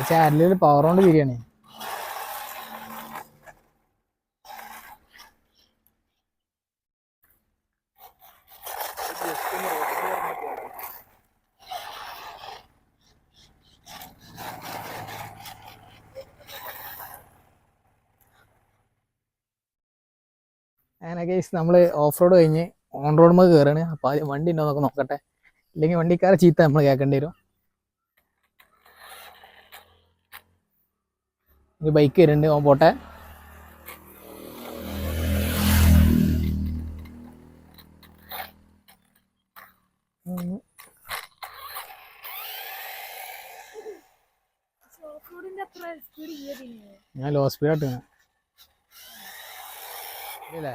ചാനലിൽ പവർ കൊണ്ട് തിരിയാണ്. അങ്ങനെ കേസ് നമ്മൾ ഓഫ് റോഡ് കഴിഞ്ഞ് ഓൺ റോഡ് നമുക്ക് കയറാണ്. അപ്പോൾ ആദ്യം വണ്ടി ഉണ്ടോ എന്നൊക്കെ നോക്കട്ടെ, ഇല്ലെങ്കിൽ വണ്ടിക്കാരെ ചീത്ത നമ്മൾ കേൾക്കേണ്ടി വരും. ഒരു ബൈക്ക് വരുന്നുണ്ട്, ഓൻ പോട്ടെ. ഞാൻ ലോ സ്പീഡായിട്ട് ഇല്ലേ